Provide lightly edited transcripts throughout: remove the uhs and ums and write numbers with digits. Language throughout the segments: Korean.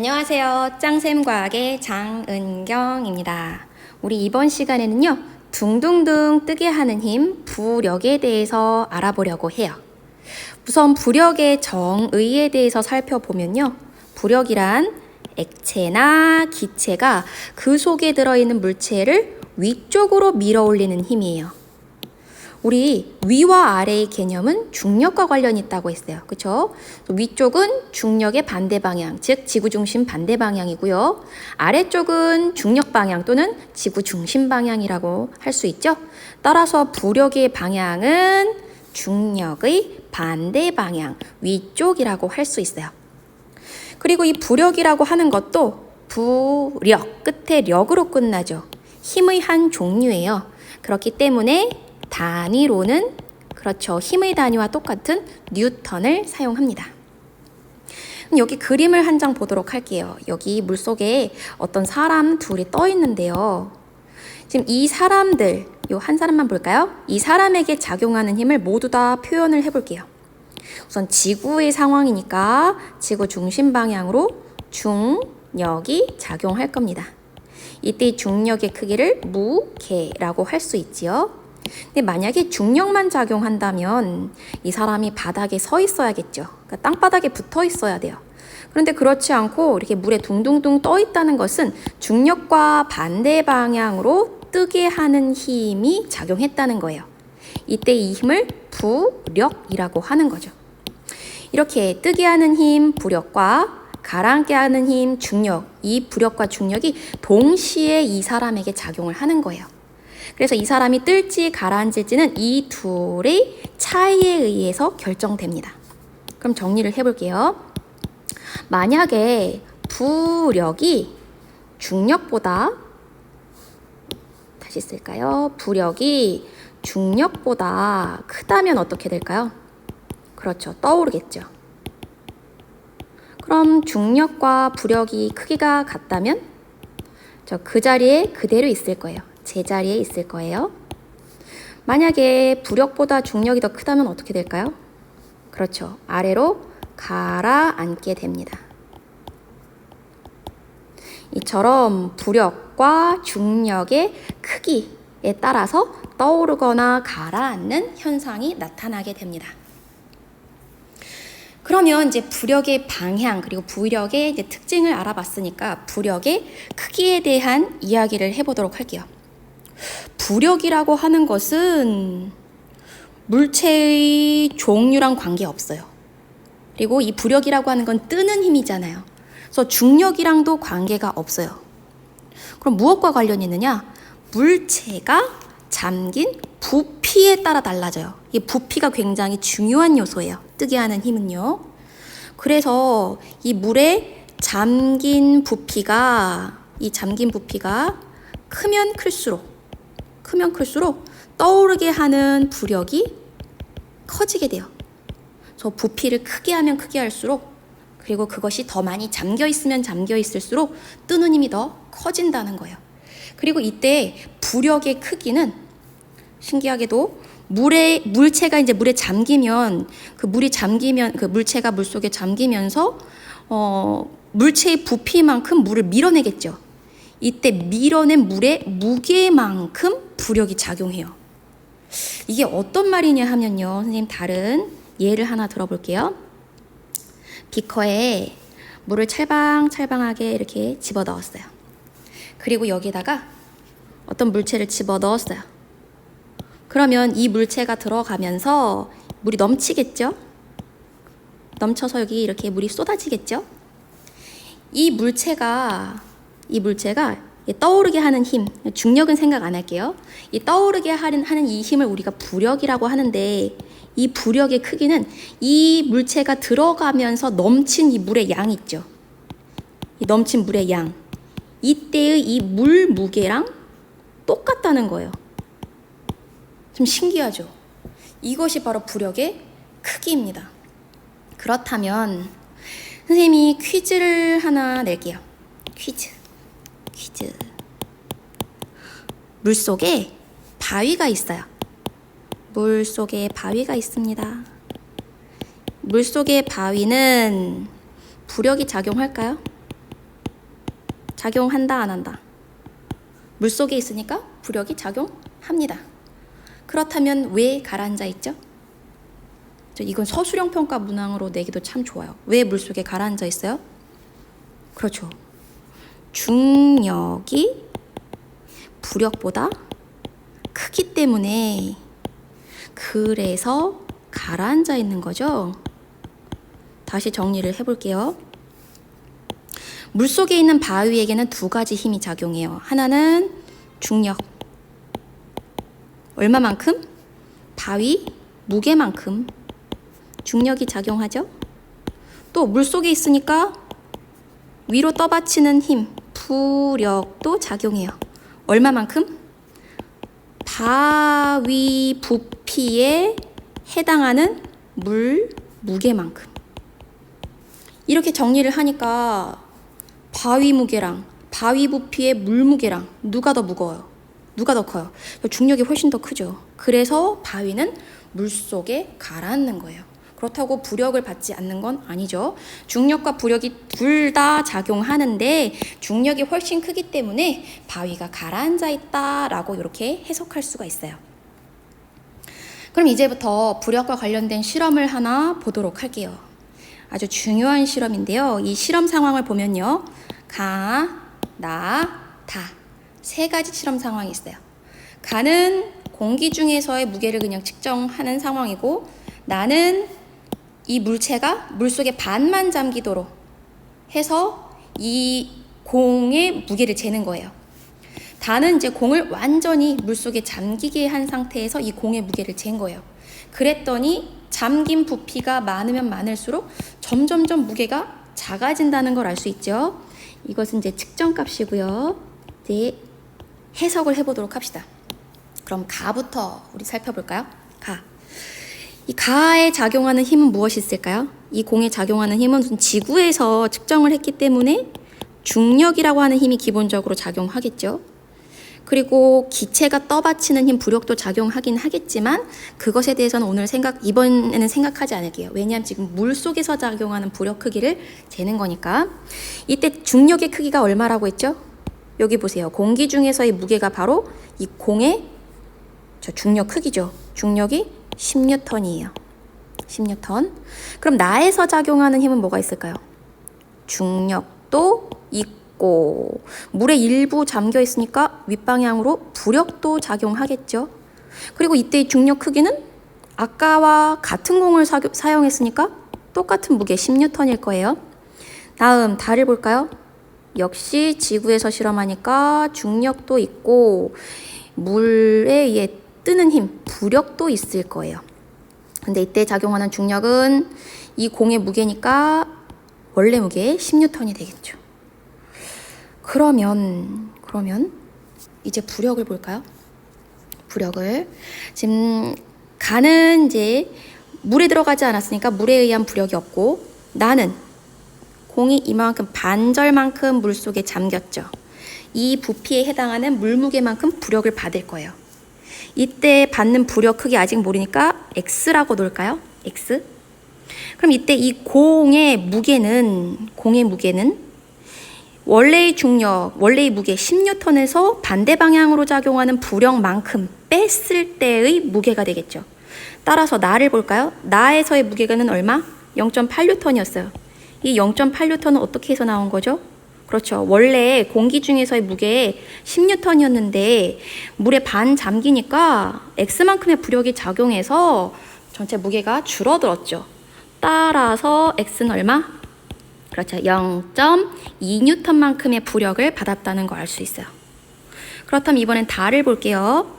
안녕하세요. 짱쌤과학의 장은경입니다. 우리 이번 시간에는요, 둥둥둥 뜨게 하는 힘, 부력에 대해서 알아보려고 해요. 우선 부력의 정의에 대해서 살펴보면요, 부력이란 액체나 기체가 그 속에 들어있는 물체를 위쪽으로 밀어 올리는 힘이에요. 우리 위와 아래의 개념은 중력과 관련이 있다고 했어요. 그렇죠? 위쪽은 중력의 반대 방향, 즉 지구 중심 반대 방향이고요. 아래쪽은 중력 방향 또는 지구 중심 방향이라고 할 수 있죠. 따라서 부력의 방향은 중력의 반대 방향, 위쪽이라고 할 수 있어요. 그리고 이 부력이라고 하는 것도 부력, 끝에 력으로 끝나죠. 힘의 한 종류예요. 그렇기 때문에 단위로는 그렇죠. 힘의 단위와 똑같은 뉴턴을 사용합니다. 여기 그림을 한 장 보도록 할게요. 여기 물속에 어떤 사람 둘이 떠 있는데요. 지금 이 사람들, 요 한 사람만 볼까요? 이 사람에게 작용하는 힘을 모두 다 표현을 해볼게요. 우선 지구의 상황이니까 지구 중심 방향으로 중력이 작용할 겁니다. 이때 중력의 크기를 무게라고 할 수 있지요. 근데 만약에 중력만 작용한다면 이 사람이 바닥에 서 있어야겠죠. 그러니까 땅바닥에 붙어 있어야 돼요. 그런데 그렇지 않고 이렇게 물에 둥둥둥 떠 있다는 것은 중력과 반대 방향으로 뜨게 하는 힘이 작용했다는 거예요. 이때 이 힘을 부력이라고 하는 거죠. 이렇게 뜨게 하는 힘 부력과 가라앉게 하는 힘 중력, 이 부력과 중력이 동시에 이 사람에게 작용을 하는 거예요. 그래서 이 사람이 뜰지 가라앉을지는 이 둘의 차이에 의해서 결정됩니다. 그럼 정리를 해볼게요. 만약에 부력이 중력보다, 다시 쓸까요? 부력이 중력보다 크다면 어떻게 될까요? 그렇죠. 떠오르겠죠. 그럼 중력과 부력이 크기가 같다면 그 자리에 그대로 있을 거예요. 제자리에 있을 거예요. 만약에 부력보다 중력이 더 크다면 어떻게 될까요? 그렇죠. 아래로 가라앉게 됩니다. 이처럼 부력과 중력의 크기에 따라서 떠오르거나 가라앉는 현상이 나타나게 됩니다. 그러면 이제 부력의 방향 그리고 부력의 이제 특징을 알아봤으니까 부력의 크기에 대한 이야기를 해보도록 할게요. 부력이라고 하는 것은 물체의 종류랑 관계없어요. 그리고 이 부력이라고 하는 건 뜨는 힘이잖아요. 그래서 중력이랑도 관계가 없어요. 그럼 무엇과 관련이 있느냐? 물체가 잠긴 부피에 따라 달라져요. 이 부피가 굉장히 중요한 요소예요. 뜨게 하는 힘은요. 그래서 이 물에 잠긴 부피가 크면 클수록 떠오르게 하는 부력이 커지게 돼요. 저 부피를 크게 하면 크게 할수록, 그리고 그것이 더 많이 잠겨 있으면 잠겨 있을수록 뜨는 힘이 더 커진다는 거예요. 그리고 이때 부력의 크기는 신기하게도 물체가 이제 물에 잠기면 그 물체가 물속에 잠기면서 물체의 부피만큼 물을 밀어내겠죠. 이때 밀어낸 물의 무게만큼 부력이 작용해요. 이게 어떤 말이냐 하면요. 선생님 다른 예를 하나 들어볼게요. 비커에 물을 찰방찰방하게 이렇게 집어넣었어요. 그리고 여기다가 어떤 물체를 집어넣었어요. 그러면 이 물체가 들어가면서 물이 넘치겠죠? 넘쳐서 여기 이렇게 물이 쏟아지겠죠? 이 물체가 떠오르게 하는 힘, 중력은 생각 안 할게요. 이 떠오르게 하는 이 힘을 우리가 부력이라고 하는데, 이 부력의 크기는 이 물체가 들어가면서 넘친 이 물의 양 있죠. 이 넘친 물의 양. 이때의 이 물 무게랑 똑같다는 거예요. 좀 신기하죠? 이것이 바로 부력의 크기입니다. 그렇다면 선생님이 퀴즈를 하나 낼게요. 퀴즈. 물속에 바위가 있어요. 물속에 바위가 있습니다. 물속의 바위는 부력이 작용할까요? 작용한다, 안 한다? 물속에 있으니까 부력이 작용합니다. 그렇다면 왜 가라앉아 있죠? 이건 서술형 평가 문항으로 내기도 참 좋아요. 왜 물속에 가라앉아 있어요? 그렇죠. 중력이 부력보다 크기 때문에 그래서 가라앉아 있는 거죠. 다시 정리를 해볼게요. 물속에 있는 바위에게는 두 가지 힘이 작용해요. 하나는 중력. 얼마만큼? 바위 무게만큼 중력이 작용하죠. 또 물속에 있으니까 위로 떠받치는 힘, 부력도 작용해요. 얼마만큼? 바위 부피에 해당하는 물 무게만큼. 이렇게 정리를 하니까 바위 무게랑 바위 부피의 물 무게랑 누가 더 무거워요? 누가 더 커요? 중력이 훨씬 더 크죠. 그래서 바위는 물속에 가라앉는 거예요. 그렇다고 부력을 받지 않는 건 아니죠. 중력과 부력이 둘 다 작용하는데 중력이 훨씬 크기 때문에 바위가 가라앉아 있다라고 이렇게 해석할 수가 있어요. 그럼 이제부터 부력과 관련된 실험을 하나 보도록 할게요. 아주 중요한 실험인데요. 이 실험 상황을 보면요. 가, 나, 다. 세 가지 실험 상황이 있어요. 가는 공기 중에서의 무게를 그냥 측정하는 상황이고, 나는 이 물체가 물속에 반만 잠기도록 해서 이 공의 무게를 재는 거예요. 다는 이제 공을 완전히 물속에 잠기게 한 상태에서 이 공의 무게를 잰 거예요. 그랬더니 잠긴 부피가 많으면 많을수록 점점점 무게가 작아진다는 걸 알 수 있죠. 이것은 이제 측정값이고요. 이제 해석을 해보도록 합시다. 그럼 가부터 우리 살펴볼까요? 가. 이 가에 작용하는 힘은 무엇이 있을까요? 이 공에 작용하는 힘은 지구에서 측정을 했기 때문에 중력이라고 하는 힘이 기본적으로 작용하겠죠. 그리고 기체가 떠받치는 힘, 부력도 작용하긴 하겠지만 그것에 대해서는 오늘 이번에는 생각하지 않을게요. 왜냐하면 지금 물속에서 작용하는 부력 크기를 재는 거니까. 이때 중력의 크기가 얼마라고 했죠? 여기 보세요. 공기 중에서의 무게가 바로 이 공의 중력 크기죠. 중력이 10뉴턴이에요. 10뉴턴. 그럼 나에서 작용하는 힘은 뭐가 있을까요? 중력도 있고 물에 일부 잠겨 있으니까 윗방향으로 부력도 작용하겠죠. 그리고 이때의 중력 크기는 아까와 같은 공을 사용했으니까 똑같은 무게 10뉴턴일 거예요. 다음 달을 볼까요? 역시 지구에서 실험하니까 중력도 있고 물에 의해 뜨는 힘, 부력도 있을 거예요. 근데 이때 작용하는 중력은 이 공의 무게니까 원래 무게 10뉴턴이 되겠죠. 그러면 이제 부력을 볼까요? 부력을 지금 가는 이제 물에 들어가지 않았으니까 물에 의한 부력이 없고, 나는 공이 이만큼 반절만큼 물속에 잠겼죠. 이 부피에 해당하는 물무게만큼 부력을 받을 거예요. 이때 받는 부력 크기 아직 모르니까 X라고 놓을까요? X. 그럼 이때 이 공의 무게는 원래의 중력, 원래의 무게 10뉴턴에서 반대 방향으로 작용하는 부력만큼 뺐을 때의 무게가 되겠죠. 따라서 나를 볼까요? 나에서의 무게가는 얼마? 0.8뉴턴이었어요. 이 0.8뉴턴은 어떻게 해서 나온 거죠? 그렇죠. 원래 공기 중에서의 무게 10뉴턴이었는데 물에 반 잠기니까 X만큼의 부력이 작용해서 전체 무게가 줄어들었죠. 따라서 X는 얼마? 그렇죠. 0.2뉴턴만큼의 부력을 받았다는 거 알 수 있어요. 그렇다면 이번엔 달을 볼게요.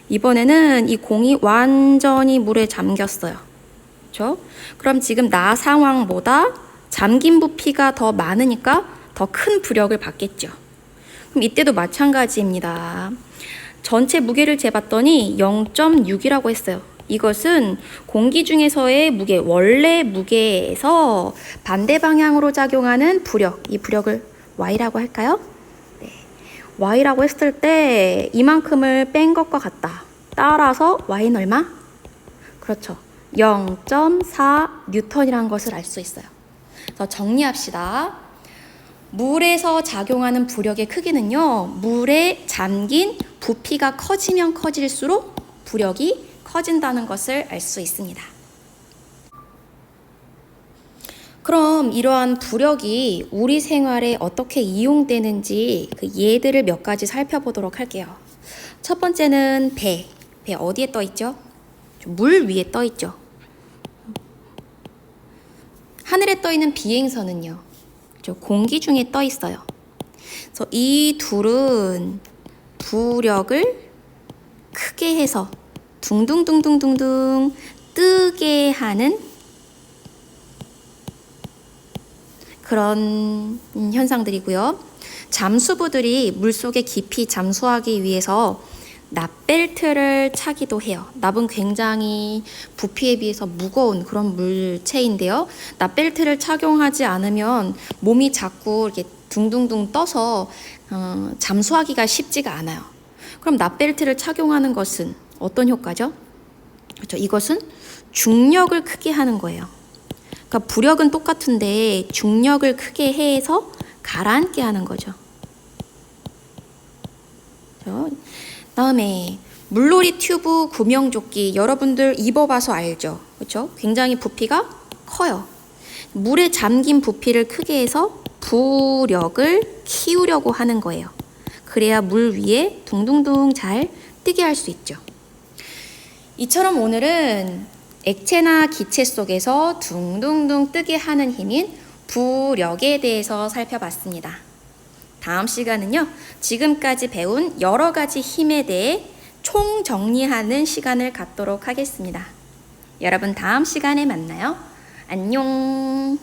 이번에는 이 공이 완전히 물에 잠겼어요. 그렇죠? 그럼 지금 나 상황보다 잠긴 부피가 더 많으니까 더 큰 부력을 받겠죠. 그럼 이때도 마찬가지입니다. 전체 무게를 재봤더니 0.6이라고 했어요. 이것은 공기 중에서의 무게, 원래 무게에서 반대 방향으로 작용하는 부력, 이 부력을 Y라고 할까요? 네. Y라고 했을 때 이만큼을 뺀 것과 같다. 따라서 Y는 얼마? 그렇죠. 0.4뉴턴이라는 것을 알 수 있어요. 그래서 정리합시다. 물에서 작용하는 부력의 크기는요, 물에 잠긴 부피가 커지면 커질수록 부력이 커진다는 것을 알 수 있습니다. 그럼 이러한 부력이 우리 생활에 어떻게 이용되는지 그 예들을 몇 가지 살펴보도록 할게요. 첫 번째는 배. 배 어디에 떠 있죠? 물 위에 떠 있죠. 하늘에 떠 있는 비행선은요, 공기 중에 떠 있어요. 그래서 이 둘은 부력을 크게 해서 둥둥둥둥둥둥 뜨게 하는 그런 현상들이고요. 잠수부들이 물속에 깊이 잠수하기 위해서 납벨트를 차기도 해요. 납은 굉장히 부피에 비해서 무거운 그런 물체인데요. 납벨트를 착용하지 않으면 몸이 자꾸 이렇게 둥둥둥 떠서 잠수하기가 쉽지가 않아요. 그럼 납벨트를 착용하는 것은 어떤 효과죠? 그렇죠. 이것은 중력을 크게 하는 거예요. 그러니까 부력은 똑같은데 중력을 크게 해서 가라앉게 하는 거죠. 그렇죠? 다음에 물놀이 튜브 구명조끼 여러분들 입어봐서 알죠? 그렇죠? 굉장히 부피가 커요. 물에 잠긴 부피를 크게 해서 부력을 키우려고 하는 거예요. 그래야 물 위에 둥둥둥 잘 뜨게 할 수 있죠. 이처럼 오늘은 액체나 기체 속에서 둥둥둥 뜨게 하는 힘인 부력에 대해서 살펴봤습니다. 다음 시간은요, 지금까지 배운 여러 가지 힘에 대해 총정리하는 시간을 갖도록 하겠습니다. 여러분 다음 시간에 만나요. 안녕.